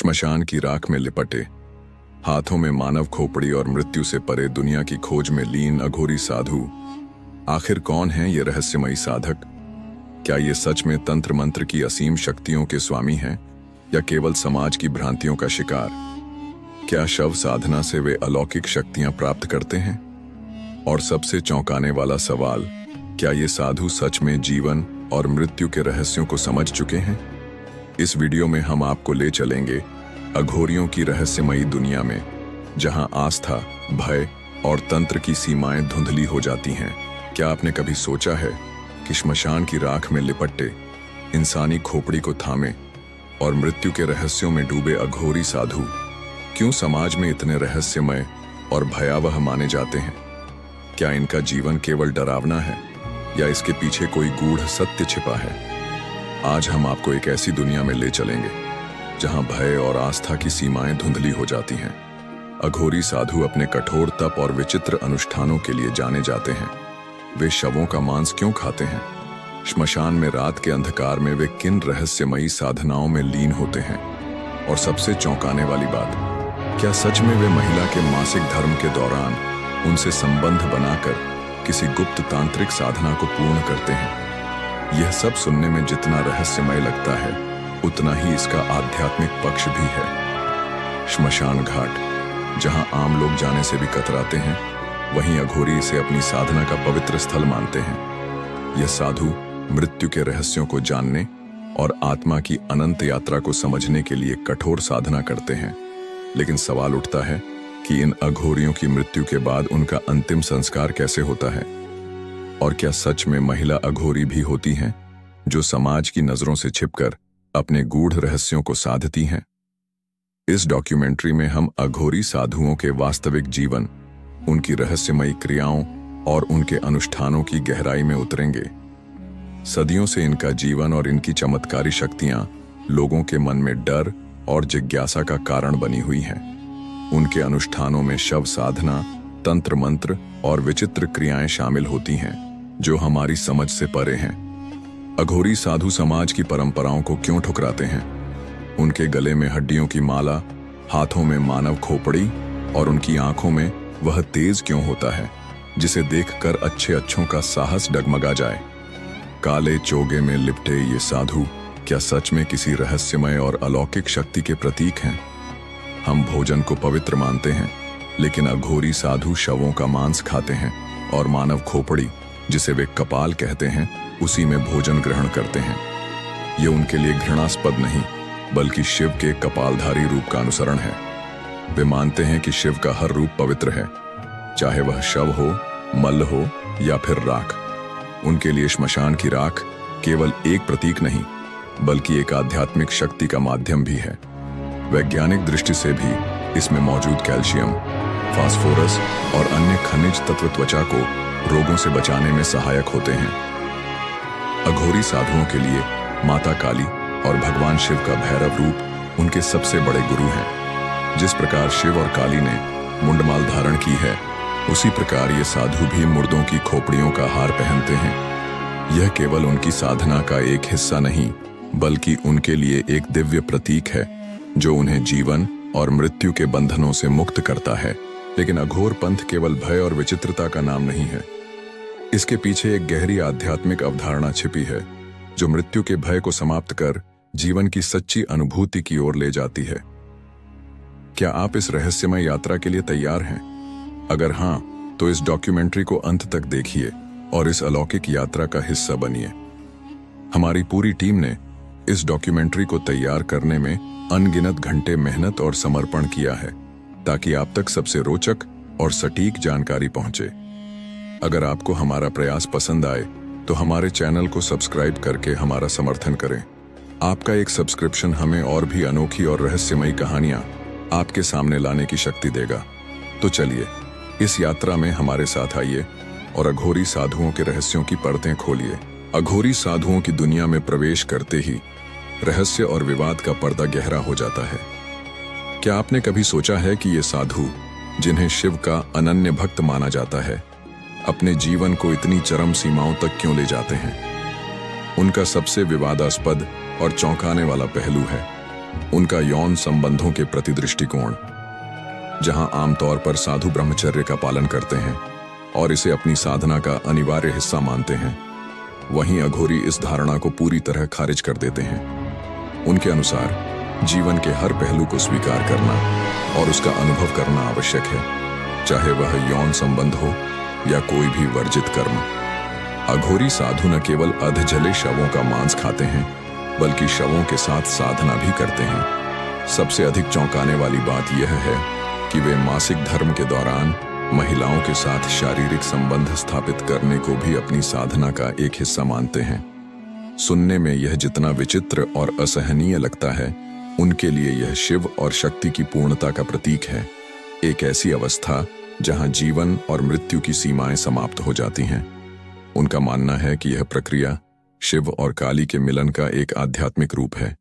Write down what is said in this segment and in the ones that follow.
श्मशान की राख में लिपटे, हाथों में मानव खोपड़ी और मृत्यु से परे दुनिया की खोज में लीन अघोरी साधु। आखिर कौन है ये रहस्यमयी साधक? क्या ये सच में तंत्र मंत्र की असीम शक्तियों के स्वामी हैं या केवल समाज की भ्रांतियों का शिकार? क्या शव साधना से वे अलौकिक शक्तियां प्राप्त करते हैं? और सबसे चौंकाने वाला सवाल, क्या ये साधु सच में जीवन और मृत्यु के रहस्यों को समझ चुके हैं? इस वीडियो में हम आपको ले चलेंगे अघोरियों की रहस्यमयी दुनिया में, जहां आस्था, भय और तंत्र की सीमाएं धुंधली हो जाती हैं। क्या आपने कभी सोचा है कि श्मशान की राख में लिपटे, इंसानी खोपड़ी को थामे और मृत्यु के रहस्यों में डूबे अघोरी साधु क्यों समाज में इतने रहस्यमय और भयावह माने जाते हैं? क्या इनका जीवन केवल डरावना है या इसके पीछे कोई गूढ़ सत्य छिपा है? आज हम आपको एक ऐसी दुनिया में ले चलेंगे जहां भय और आस्था की सीमाएं धुंधली हो जाती हैं। अघोरी साधु अपने कठोर तप और विचित्र अनुष्ठानों के लिए जाने जाते हैं। वे शवों का मांस क्यों खाते हैं? श्मशान में रात के अंधकार में वे किन रहस्यमयी साधनाओं में लीन होते हैं? और सबसे चौंकाने वाली बात, क्या सच में वे महिला के मासिक धर्म के दौरान उनसे संबंध बनाकर किसी गुप्त तांत्रिक साधना को पूर्ण करते हैं? यह सब सुनने में जितना रहस्यमय लगता है, उतना ही इसका आध्यात्मिक पक्ष भी है। श्मशान घाट, जहां आम लोग जाने से भी कतराते हैं, वहीं अघोरी इसे अपनी साधना का पवित्र स्थल मानते हैं। यह साधु मृत्यु के रहस्यों को जानने और आत्मा की अनंत यात्रा को समझने के लिए कठोर साधना करते हैं। लेकिन सवाल उठता है कि इन अघोरियों की मृत्यु के बाद उनका अंतिम संस्कार कैसे होता है? और क्या सच में महिला अघोरी भी होती हैं जो समाज की नजरों से छिपकर अपने गूढ़ रहस्यों को साधती हैं? इस डॉक्यूमेंट्री में हम अघोरी साधुओं के वास्तविक जीवन, उनकी रहस्यमयी क्रियाओं और उनके अनुष्ठानों की गहराई में उतरेंगे। सदियों से इनका जीवन और इनकी चमत्कारी शक्तियां लोगों के मन में डर और जिज्ञासा का कारण बनी हुई हैं। उनके अनुष्ठानों में शव साधना, तंत्र मंत्र और विचित्र क्रियाएं शामिल होती हैं जो हमारी समझ से परे हैं। अघोरी साधु समाज की परंपराओं को क्यों ठुकराते हैं? उनके गले में हड्डियों की माला, हाथों में मानव खोपड़ी और उनकी आंखों में वह तेज क्यों होता है जिसे देखकर अच्छों का साहस डगमगा जाए? काले चोगे में लिपटे ये साधु क्या सच में किसी रहस्यमय और अलौकिक शक्ति के प्रतीक हैं? हम भोजन को पवित्र मानते हैं, लेकिन अघोरी साधु शवों का मांस खाते हैं और मानव खोपड़ी, जिसे वे कपाल कहते हैं, उसी में भोजन ग्रहण करते हैं। ये उनके लिए घृणास्पद नहीं, बल्कि शिव के कपालधारी रूप का अनुसरण है। वे मानते हैं कि शिव का हर रूप पवित्र है, चाहे वह शव हो, मल्ल हो या फिर राख। उनके लिए श्मशान की राख केवल एक प्रतीक नहीं, बल्कि एक आध्यात्मिक शक्ति का माध्यम भी है। वैज्ञानिक दृष्टि से भी इसमें मौजूद कैल्शियम, फास्फोरस और अन्य खनिज तत्व त्वचा को रोगों से बचाने में सहायक होते हैं। अघोरी साधुओं के लिए माता काली और भगवान शिव का भैरव रूप उनके सबसे बड़े गुरु हैं। जिस प्रकार शिव और काली ने मुंडमाल धारण की है, उसी प्रकार ये साधु भी मुर्दों की खोपड़ियों का हार पहनते हैं। यह केवल उनकी साधना का एक हिस्सा नहीं, बल्कि उनके लिए एक दिव्य प्रतीक है जो उन्हें जीवन और मृत्यु के बंधनों से मुक्त करता है। लेकिन अघोर पंथ केवल भय और विचित्रता का नाम नहीं है। इसके पीछे एक गहरी आध्यात्मिक अवधारणा छिपी है जो मृत्यु के भय को समाप्त कर जीवन की सच्ची अनुभूति की ओर ले जाती है। क्या आप इस रहस्यमय यात्रा के लिए तैयार हैं? अगर हां, तो इस डॉक्यूमेंट्री को अंत तक देखिए और इस अलौकिक यात्रा का हिस्सा बनिए। हमारी पूरी टीम ने इस डॉक्यूमेंट्री को तैयार करने में अनगिनत घंटे मेहनत और समर्पण किया है, ताकि आप तक सबसे रोचक और सटीक जानकारी पहुंचे। अगर आपको हमारा प्रयास पसंद आए तो हमारे चैनल को सब्सक्राइब करके हमारा समर्थन करें। आपका एक सब्सक्रिप्शन हमें और भी अनोखी और रहस्यमयी कहानियां आपके सामने लाने की शक्ति देगा। तो चलिए, इस यात्रा में हमारे साथ आइए और अघोरी साधुओं के रहस्यों की परतें खोलिए। अघोरी साधुओं की दुनिया में प्रवेश करते ही रहस्य और विवाद का पर्दा गहरा हो जाता है। क्या आपने कभी सोचा है कि ये साधु, जिन्हें शिव का अनन्य भक्त माना जाता है, अपने जीवन को इतनी चरम सीमाओं तक क्यों ले जाते हैं? उनका सबसे विवादास्पद और चौंकाने वाला पहलू है उनका यौन संबंधों के प्रति दृष्टिकोण, जहां आमतौर पर साधु ब्रह्मचर्य का पालन करते हैं और इसे अपनी साधना का अनिवार्य हिस्सा मानते हैं, वहीं अघोरी इस धारणा को पूरी तरह खारिज कर देते हैं। उनके अनुसार जीवन के हर पहलू को स्वीकार करना और उसका अनुभव करना आवश्यक है, चाहे वह यौन संबंध हो या कोई भी वर्जित कर्म। अघोरी साधु न केवल अधजले शवों का मांस खाते हैं, बल्कि शवों के साथ साधना भी करते हैं। सबसे अधिक चौंकाने वाली बात यह है कि वे मासिक धर्म के दौरान महिलाओं के साथ शारीरिक संबंध स्थापित करने को भी अपनी साधना का एक हिस्सा मानते हैं। सुनने में यह जितना विचित्र और असहनीय लगता है, उनके लिए यह शिव और शक्ति की पूर्णता का प्रतीक है। एक ऐसी अवस्था जहां जीवन और मृत्यु की सीमाएं समाप्त हो जाती हैं। उनका मानना है कि यह प्रक्रिया शिव और काली के मिलन का एक आध्यात्मिक रूप है,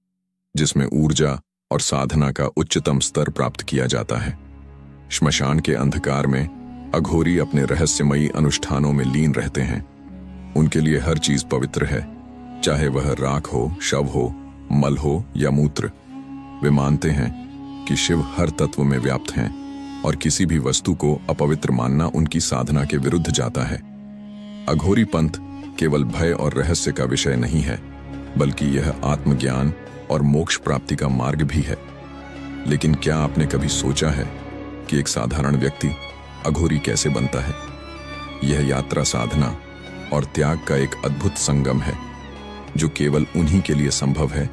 जिसमें ऊर्जा और साधना का उच्चतम स्तर प्राप्त किया जाता है। श्मशान के अंधकार में अघोरी अपने रहस्यमयी अनुष्ठानों में लीन रहते हैं। उनके लिए हर चीज पवित्र है, चाहे वह राख हो, शव हो, मल हो या मूत्र। वे मानते हैं कि शिव हर तत्व में व्याप्त हैं और किसी भी वस्तु को अपवित्र मानना उनकी साधना के विरुद्ध जाता है। अघोरी पंथ केवल भय और रहस्य का विषय नहीं है, बल्कि यह आत्मज्ञान और मोक्ष प्राप्ति का मार्ग भी है। लेकिन क्या आपने कभी सोचा है कि एक साधारण व्यक्ति अघोरी कैसे बनता है? यह यात्रा साधना और त्याग का एक अद्भुत संगम है, जो केवल उन्हीं के लिए संभव है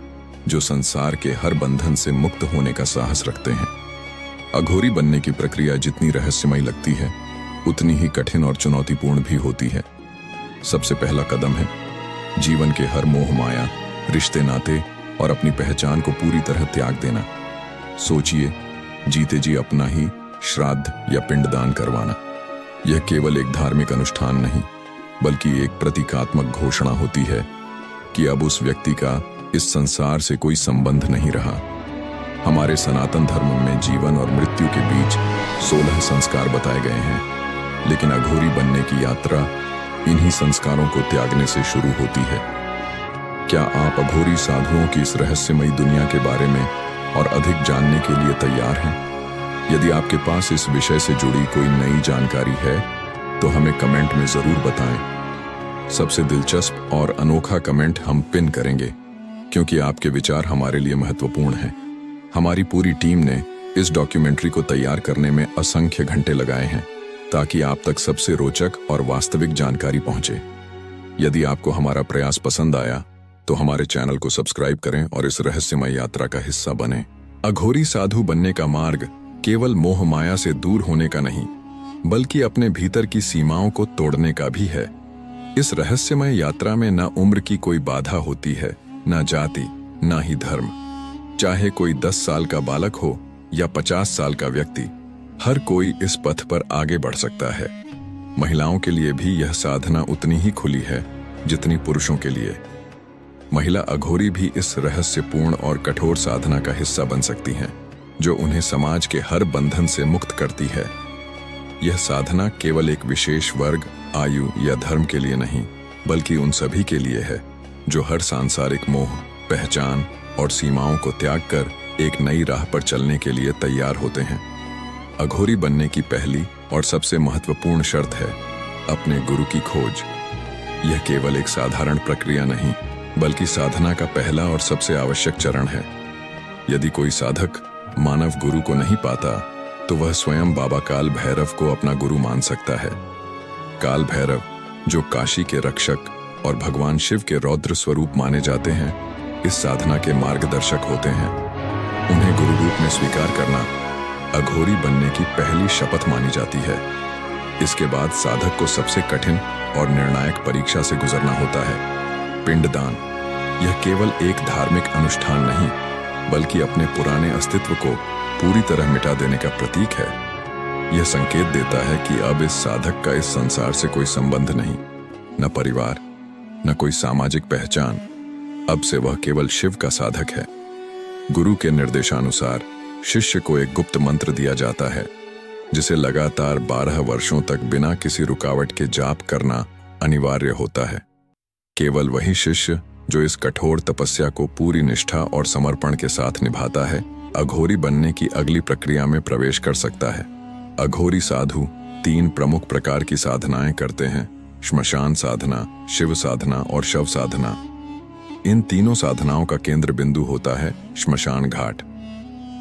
जो संसार के हर बंधन से मुक्त होने का साहस रखते हैं। अघोरी बनने की प्रक्रिया जितनी रहस्यमयी लगती है, उतनी ही कठिन और चुनौतीपूर्ण भी होती है। सबसे पहला कदम है जीवन के हर मोह माया, रिश्ते नाते और अपनी पहचान को पूरी तरह त्याग देना। सोचिए, जीते जी अपना ही श्राद्ध या पिंडदान करवाना। यह केवल एक धार्मिक अनुष्ठान नहीं, बल्कि एक प्रतीकात्मक घोषणा होती है कि अब उस व्यक्ति का इस संसार से कोई संबंध नहीं रहा। हमारे सनातन धर्म में जीवन और मृत्यु के बीच 16 संस्कार बताए गए हैं, लेकिन अघोरी बनने की यात्रा इन्हीं संस्कारों को त्यागने से शुरू होती है। क्या आप अघोरी साधुओं की इस रहस्यमयी दुनिया के बारे में और अधिक जानने के लिए तैयार हैं? यदि आपके पास इस विषय से जुड़ी कोई नई जानकारी है, तो हमें कमेंट में जरूर बताएं। सबसे दिलचस्प और अनोखा कमेंट हम पिन करेंगे, क्योंकि आपके विचार हमारे लिए महत्वपूर्ण हैं। हमारी पूरी टीम ने इस डॉक्यूमेंट्री को तैयार करने में असंख्य घंटे लगाए हैं, ताकि आप तक सबसे रोचक और वास्तविक जानकारी पहुंचे। यदि आपको हमारा प्रयास पसंद आया, तो हमारे चैनल को सब्सक्राइब करें और इस रहस्यमय यात्रा का हिस्सा बनें। अघोरी साधु बनने का मार्ग केवल मोह माया से दूर होने का नहीं, बल्कि अपने भीतर की सीमाओं को तोड़ने का भी है। इस रहस्यमय यात्रा में न उम्र की कोई बाधा होती है, न जाति, न ही धर्म। चाहे कोई 10 साल का बालक हो या 50 साल का व्यक्ति, हर कोई इस पथ पर आगे बढ़ सकता है। महिलाओं के लिए भी यह साधना उतनी ही खुली है जितनी पुरुषों के लिए। महिला अघोरी भी इस रहस्यपूर्ण और कठोर साधना का हिस्सा बन सकती हैं, जो उन्हें समाज के हर बंधन से मुक्त करती है। यह साधना केवल एक विशेष वर्ग, आयु या धर्म के लिए नहीं, बल्कि उन सभी के लिए है जो हर सांसारिक मोह, पहचान और सीमाओं को त्याग कर एक नई राह पर चलने के लिए तैयार होते हैं। अघोरी बनने की पहली और सबसे महत्वपूर्ण शर्त है अपने गुरु की खोज। यह केवल एक साधारण प्रक्रिया नहीं, बल्कि साधना का पहला और सबसे आवश्यक चरण है। यदि कोई साधक मानव गुरु को नहीं पाता, तो वह स्वयं बाबा काल भैरव को अपना गुरु मान सकता है। काल भैरव, जो काशी के रक्षक और भगवान शिव के रौद्र स्वरूप माने जाते हैं, इस साधना के मार्गदर्शक होते हैं। उन्हें गुरु रूप में स्वीकार करना अघोरी बनने की पहली शपथ मानी जाती है। इसके बाद साधक को सबसे कठिन और निर्णायक परीक्षा से गुजरना होता है, पिंडदान। यह केवल एक धार्मिक अनुष्ठान नहीं, बल्कि अपने पुराने अस्तित्व को पूरी तरह मिटा देने का प्रतीक है। यह संकेत देता है कि अब इस साधक का इस संसार से कोई संबंध नहीं, न परिवार, न कोई सामाजिक पहचान। अब से वह केवल शिव का साधक है। गुरु के निर्देशानुसार शिष्य को एक गुप्त मंत्र दिया जाता है, जिसे लगातार 12 वर्षों तक बिना किसी रुकावट के जाप करना अनिवार्य होता है। केवल वही शिष्य जो इस कठोर तपस्या को पूरी निष्ठा और समर्पण के साथ निभाता है, अघोरी बनने की अगली प्रक्रिया में प्रवेश कर सकता है। अघोरी साधु 3 प्रमुख प्रकार की साधनाएं करते हैं: श्मशान साधना, शिव साधना और शव साधना। इन तीनों साधनाओं का केंद्र बिंदु होता है श्मशान घाट।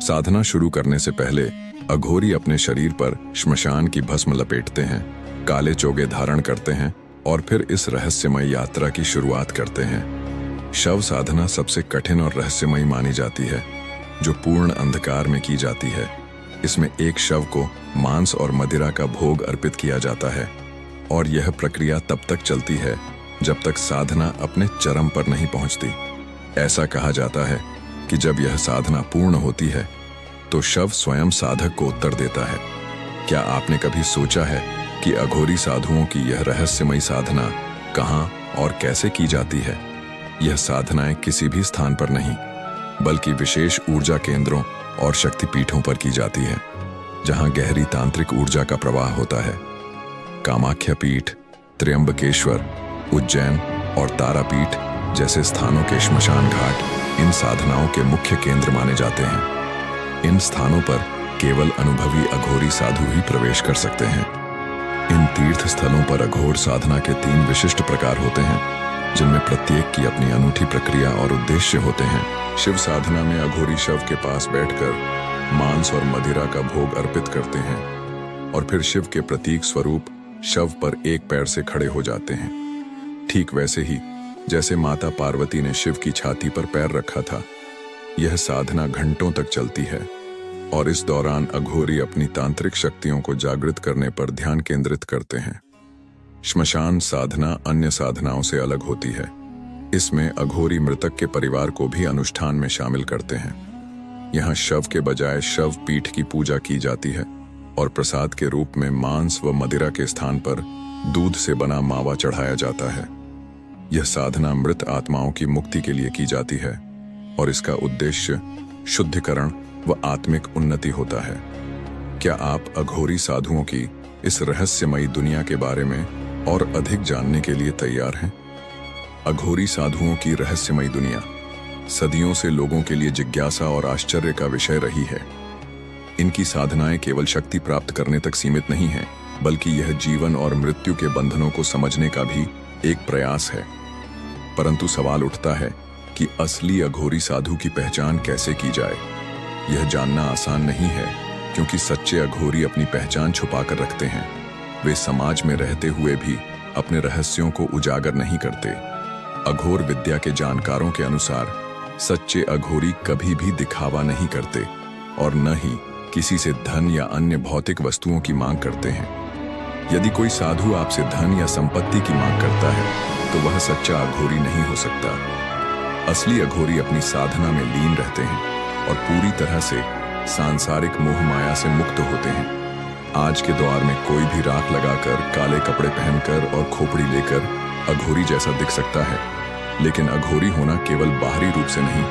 साधना शुरू करने से पहले अघोरी अपने शरीर पर श्मशान की भस्म लपेटते हैं, काले चोगे धारण करते हैं और फिर इस रहस्यमय यात्रा की शुरुआत करते हैं। शव साधना सबसे कठिन और रहस्यमयी मानी जाती है, जो पूर्ण अंधकार में की जाती है। इसमें एक शव को मांस और मदिरा का भोग अर्पित किया जाता है और यह प्रक्रिया तब तक चलती है जब तक साधना अपने चरम पर नहीं पहुंचती। ऐसा कहा जाता है कि जब यह साधना पूर्ण होती है तो शव स्वयं साधक को उत्तर देता है। क्या आपने कभी सोचा है कि अघोरी साधुओं की यह रहस्यमयी साधना कहाँ और कैसे की जाती है? यह साधनाएं किसी भी स्थान पर नहीं, बल्कि विशेष ऊर्जा केंद्रों और शक्तिपीठों पर की जाती है, जहां गहरी तांत्रिक ऊर्जा का प्रवाह होता है। कामाख्या पीठ, त्र्यंबकेश्वर, उज्जैन और तारापीठ जैसे स्थानों के श्मशान घाट इन साधनाओं के मुख्य केंद्र माने जाते हैं। इन स्थानों पर केवल अनुभवी अघोरी साधु ही प्रवेश कर सकते हैं। इन तीर्थ स्थलों पर अघोर साधना के 3 विशिष्ट प्रकार होते हैं, जिनमें प्रत्येक की अपनी अनूठी प्रक्रिया और उद्देश्य होते हैं। शिव साधना में अघोरी शव के पास बैठकर मांस और मदिरा का भोग अर्पित करते हैं और फिर शिव के प्रतीक स्वरूप शव पर एक पैर से खड़े हो जाते हैं, ठीक वैसे ही जैसे माता पार्वती ने शिव की छाती पर पैर रखा था। यह साधना घंटों तक चलती है और इस दौरान अघोरी अपनी तांत्रिक शक्तियों को जागृत करने पर ध्यान केंद्रित करते हैं। श्मशान साधना अन्य साधनाओं से अलग होती है। इसमें अघोरी मृतक के परिवार को भी अनुष्ठान में शामिल करते हैं। यहाँ शव के बजाय शव पीठ की पूजा की जाती है और प्रसाद के रूप में मांस व मदिरा के स्थान पर दूध से बना मावा चढ़ाया जाता है। यह साधना मृत आत्माओं की मुक्ति के लिए की जाती है और इसका उद्देश्य शुद्धिकरण व आत्मिक उन्नति होता है। क्या आप अघोरी साधुओं की इस रहस्यमयी दुनिया के बारे में और अधिक जानने के लिए तैयार हैं? अघोरी साधुओं की रहस्यमयी दुनिया सदियों से लोगों के लिए जिज्ञासा और आश्चर्य का विषय रही है। इनकी साधनाएं केवल शक्ति प्राप्त करने तक सीमित नहीं हैं, बल्कि यह जीवन और मृत्यु के बंधनों को समझने का भी एक प्रयास है। परंतु सवाल उठता है कि असली अघोरी साधु की पहचान कैसे की जाए? यह जानना आसान नहीं है, क्योंकि सच्चे अघोरी अपनी पहचान छुपाकर रखते हैं। वे समाज में रहते हुए भी अपने रहस्यों को उजागर नहीं करते। अघोर विद्या के जानकारों के अनुसार सच्चे अघोरी कभी भी दिखावा नहीं करते और न ही किसी से धन या अन्य भौतिक वस्तुओं की मांग करते हैं। यदि कोई साधु आपसे धन या संपत्ति की मांग करता है तो वह सच्चा अघोरी नहीं हो सकता। असली अघोरी अपनी साधना में लीन रहते हैं और पूरी तरह से सांसारिक मोह माया से मुक्त होते हैं। आज के दौर में कोई भी राख लगाकर, काले कपड़े पहनकर और खोपड़ी लेकर अघोरी जैसा दिख सकता है, लेकिन अघोरी होना केवल बाहरी रूप से नहीं,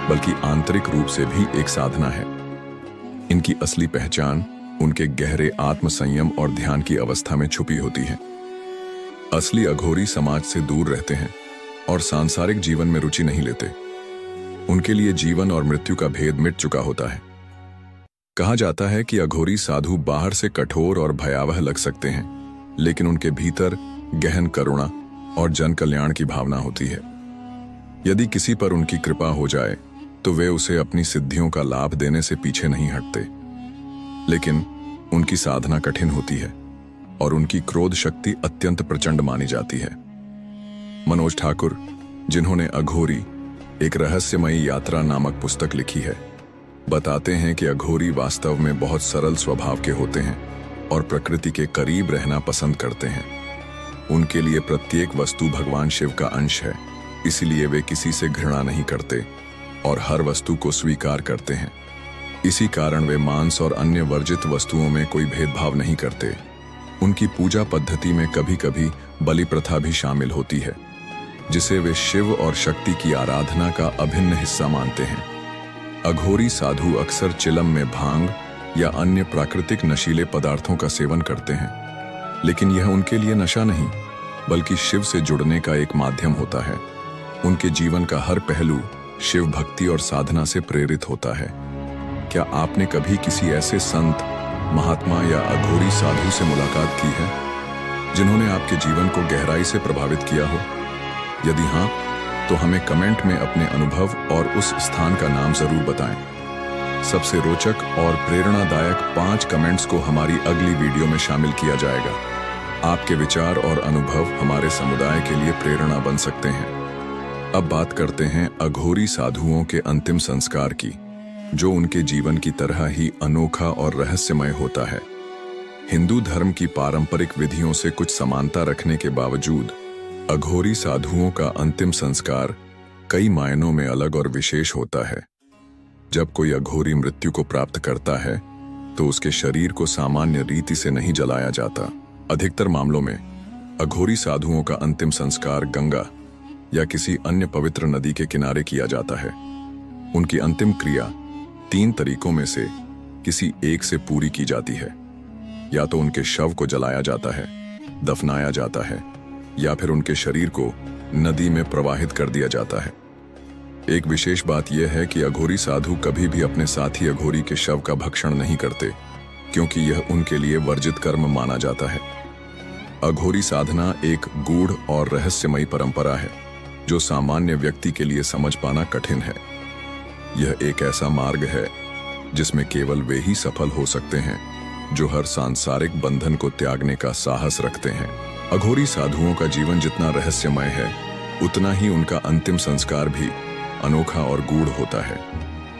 बल्कि आंतरिक रूप से भी एक साधना है। इनकी असली पहचान उनके गहरे आत्म संयम और ध्यान की अवस्था में छुपी होती है। असली अघोरी समाज से दूर रहते हैं और सांसारिक जीवन में रुचि नहीं लेते। उनके लिए जीवन और मृत्यु का भेद मिट चुका होता है। कहा जाता है कि अघोरी साधु बाहर से कठोर और भयावह लग सकते हैं, लेकिन उनके भीतर गहन करुणा और जन कल्याण की भावना होती है। यदि किसी पर उनकी कृपा हो जाए तो वे उसे अपनी सिद्धियों का लाभ देने से पीछे नहीं हटते। लेकिन उनकी साधना कठिन होती है और उनकी क्रोध शक्ति अत्यंत प्रचंड मानी जाती है। मनोज ठाकुर, जिन्होंने अघोरी एक रहस्यमयी यात्रा नामक पुस्तक लिखी है, बताते हैं कि अघोरी वास्तव में बहुत सरल स्वभाव के होते हैं और प्रकृति के करीब रहना पसंद करते हैं। उनके लिए प्रत्येक वस्तु भगवान शिव का अंश है, इसलिए वे किसी से घृणा नहीं करते और हर वस्तु को स्वीकार करते हैं। इसी कारण वे मांस और अन्य वर्जित वस्तुओं में कोई भेदभाव नहीं करते। उनकी पूजा पद्धति में कभी कभी बलि प्रथा भी शामिल होती है, जिसे वे शिव और शक्ति की आराधना का अभिन्न हिस्सा मानते हैं। अघोरी साधु अक्सर चिलम में भांग या अन्य प्राकृतिक नशीले पदार्थों का सेवन करते हैं, लेकिन यह उनके लिए नशा नहीं, बल्कि शिव से जुड़ने का एक माध्यम होता है। उनके जीवन का हर पहलू शिव भक्ति और साधना से प्रेरित होता है। क्या आपने कभी किसी ऐसे संत, महात्मा या अघोरी साधु से मुलाकात की है जिन्होंने आपके जीवन को गहराई से प्रभावित किया हो? यदि हाँ, तो हमें कमेंट में अपने अनुभव और उस स्थान का नाम जरूर बताएं। सबसे रोचक और प्रेरणादायक 5 कमेंट्स को हमारी अगली वीडियो में शामिल किया जाएगा। आपके विचार और अनुभव हमारे समुदाय के लिए प्रेरणा बन सकते हैं। अब बात करते हैं अघोरी साधुओं के अंतिम संस्कार की, जो उनके जीवन की तरह ही अनोखा और रहस्यमय होता है। हिंदू धर्म की पारंपरिक विधियों से कुछ समानता रखने के बावजूद अघोरी साधुओं का अंतिम संस्कार कई मायनों में अलग और विशेष होता है। जब कोई अघोरी मृत्यु को प्राप्त करता है तो उसके शरीर को सामान्य रीति से नहीं जलाया जाता। अधिकतर मामलों में अघोरी साधुओं का अंतिम संस्कार गंगा या किसी अन्य पवित्र नदी के किनारे किया जाता है। उनकी अंतिम क्रिया 3 तरीकों में से किसी एक से पूरी की जाती है। या तो उनके शव को जलाया जाता है, दफनाया जाता है, या फिर उनके शरीर को नदी में प्रवाहित कर दिया जाता है। एक विशेष बात यह है कि अघोरी साधु कभी भी अपने साथी अघोरी के शव का भक्षण नहीं करते, क्योंकि यह उनके लिए वर्जित कर्म माना जाता है। अघोरी साधना एक गूढ़ और रहस्यमयी परंपरा है जो सामान्य व्यक्ति के लिए समझ पाना कठिन है। यह एक ऐसा मार्ग है जिसमें केवल वे ही सफल हो सकते हैं जो हर सांसारिक बंधन को त्यागने का साहस रखते हैं। अघोरी साधुओं का जीवन जितना रहस्यमय है, उतना ही उनका अंतिम संस्कार भी अनोखा और गूढ़ होता है।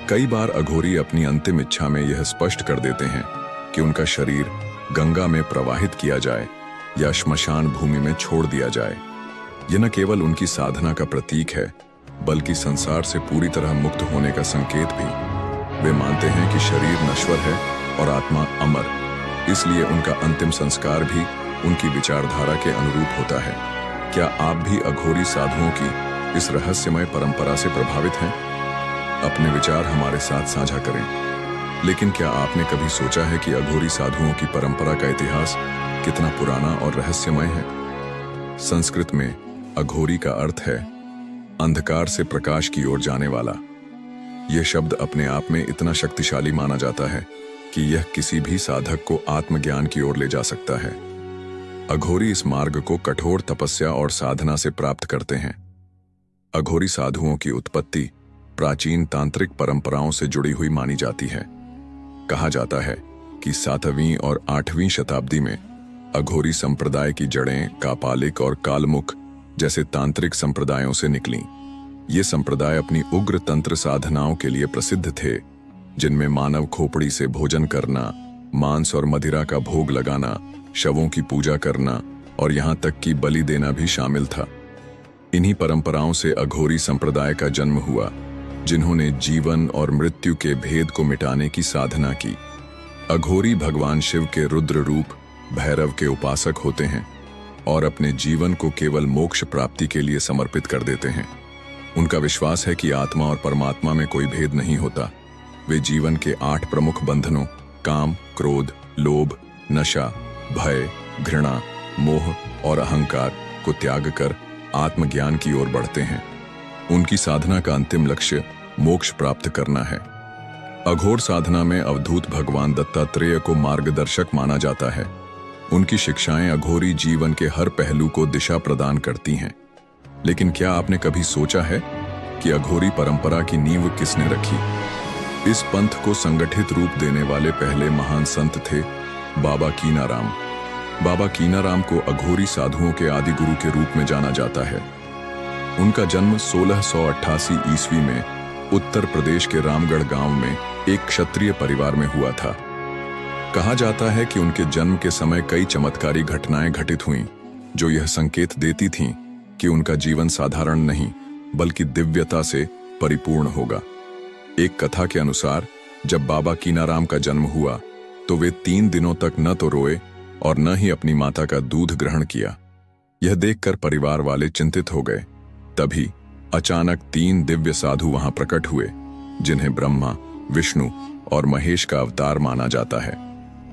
कई बार अघोरी अपनी अंतिम इच्छा में यह स्पष्ट कर देते हैं कि उनका शरीर गंगा में प्रवाहित किया जाए या श्मशान भूमि में छोड़ दिया जाए। यह न केवल उनकी साधना का प्रतीक है, बल्कि संसार से पूरी तरह मुक्त होने का संकेत भी। वे मानते हैं कि शरीर नश्वर है और आत्मा अमर, इसलिए उनका अंतिम संस्कार भी उनकी विचारधारा के अनुरूप होता है। क्या आप भी अघोरी साधुओं की इस रहस्यमय परंपरा से प्रभावित हैं? अपने विचार हमारे साथ साझा करें। लेकिन क्या आपने कभी सोचा है कि अघोरी साधुओं की परंपरा का इतिहास कितना पुराना और रहस्यमय है? संस्कृत में अघोरी का अर्थ है अंधकार से प्रकाश की ओर जाने वाला। यह शब्द अपने आप में इतना शक्तिशाली माना जाता है कि यह किसी भी साधक को आत्मज्ञान की ओर ले जा सकता है। अघोरी इस मार्ग को कठोर तपस्या और साधना से प्राप्त करते हैं। अघोरी साधुओं की उत्पत्ति प्राचीन तांत्रिक परंपराओं से जुड़ी हुई मानी जाती है। कहा जाता है कि 7वीं और 8वीं शताब्दी में अघोरी संप्रदाय की जड़ें कापालिक और कालमुख जैसे तांत्रिक संप्रदायों से निकलीं। ये संप्रदाय अपनी उग्र तंत्र साधनाओं के लिए प्रसिद्ध थे, जिनमें मानव खोपड़ी से भोजन करना, मांस और मदिरा का भोग लगाना, शवों की पूजा करना और यहाँ तक कि बलि देना भी शामिल था। इन्हीं परंपराओं से अघोरी संप्रदाय का जन्म हुआ, जिन्होंने जीवन और मृत्यु के भेद को मिटाने की साधना की। अघोरी भगवान शिव के रुद्र रूप भैरव के उपासक होते हैं और अपने जीवन को केवल मोक्ष प्राप्ति के लिए समर्पित कर देते हैं। उनका विश्वास है कि आत्मा और परमात्मा में कोई भेद नहीं होता। वे जीवन के 8 प्रमुख बंधनों काम, क्रोध, लोभ, नशा, भय, घृणा, मोह और अहंकार को त्याग कर आत्मज्ञान की ओर बढ़ते हैं। उनकी साधना का अंतिम लक्ष्य मोक्ष प्राप्त करना है। अघोर साधना में अवधूत भगवान दत्तात्रेय को मार्गदर्शक माना जाता है। उनकी शिक्षाएं अघोरी जीवन के हर पहलू को दिशा प्रदान करती हैं। लेकिन क्या आपने कभी सोचा है कि अघोरी परंपरा की नींव किसने रखी? इस पंथ को संगठित रूप देने वाले पहले महान संत थे बाबा कीनाराम। बाबा कीनाराम को अघोरी साधुओं के आदि गुरु के रूप में जाना जाता है। उनका जन्म 1688 ईस्वी में उत्तर प्रदेश के रामगढ़ गांव में एक क्षत्रिय परिवार में हुआ था। कहा जाता है कि उनके जन्म के समय कई चमत्कारी घटनाएं घटित हुईं, जो यह संकेत देती थीं कि उनका जीवन साधारण नहीं बल्कि दिव्यता से परिपूर्ण होगा। एक कथा के अनुसार जब बाबा कीनाराम का जन्म हुआ तो वे 3 दिनों तक न तो रोए और न ही अपनी माता का दूध ग्रहण किया। यह देखकर परिवार वाले चिंतित हो गए। तभी अचानक 3 दिव्य साधु वहां प्रकट हुए, जिन्हें ब्रह्मा, विष्णु और महेश का अवतार माना जाता है।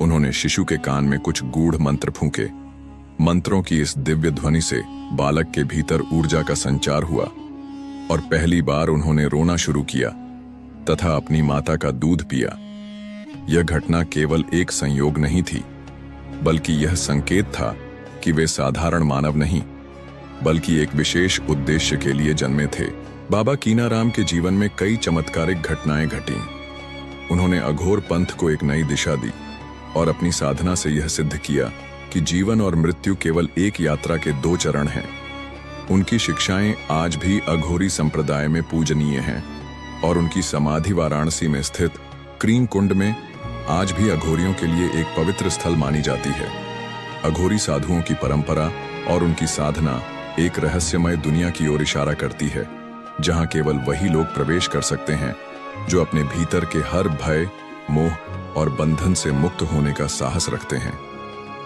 उन्होंने शिशु के कान में कुछ गूढ़ मंत्र फूंके। मंत्रों की इस दिव्य ध्वनि से बालक के भीतर ऊर्जा का संचार हुआ और पहली बार उन्होंने रोना शुरू किया तथा अपनी माता का दूध पिया। यह घटना केवल एक संयोग नहीं थी, बल्कि यह संकेत था कि वे साधारण मानव नहीं, बल्कि एक विशेष उद्देश्य के लिए जन्मे थे। बाबा कीनाराम के जीवन में कई चमत्कारिक घटनाएं घटीं। उन्होंने अघोर पंथ को एक नई दिशा दी और अपनी साधना से यह सिद्ध किया कि जीवन और मृत्यु केवल एक यात्रा के दो चरण हैं। उनकी शिक्षाएं आज भी अघोरी संप्रदाय में पूजनीय हैं और उनकी समाधि वाराणसी में स्थित क्रीम कुंड में आज भी अघोरियों के लिए एक पवित्र स्थल मानी जाती है। अघोरी साधुओं की परंपरा और उनकी साधना एक रहस्यमय दुनिया की ओर इशारा करती है, जहां केवल वही लोग प्रवेश कर सकते हैं जो अपने भीतर के हर भय, मोह और बंधन से मुक्त होने का साहस रखते हैं।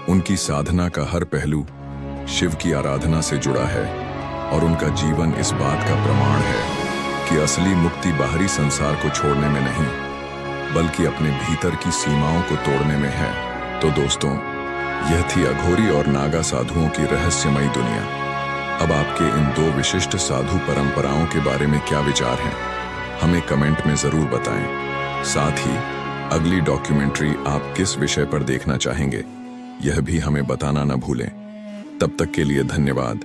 उनकी साधना का हर पहलू शिव की आराधना से जुड़ा है और उनका जीवन इस बात का प्रमाण है कि असली मुक्ति बाहरी संसार को छोड़ने में नहीं, बल्कि अपने भीतर की सीमाओं को तोड़ने में है। तो दोस्तों, यह थी अघोरी और नागा साधुओं की रहस्यमयी दुनिया। अब आपके इन दो विशिष्ट साधु परंपराओं के बारे में क्या विचार हैं, हमें कमेंट में जरूर बताएं। साथ ही अगली डॉक्यूमेंट्री आप किस विषय पर देखना चाहेंगे, यह भी हमें बताना न भूलें। तब तक के लिए धन्यवाद।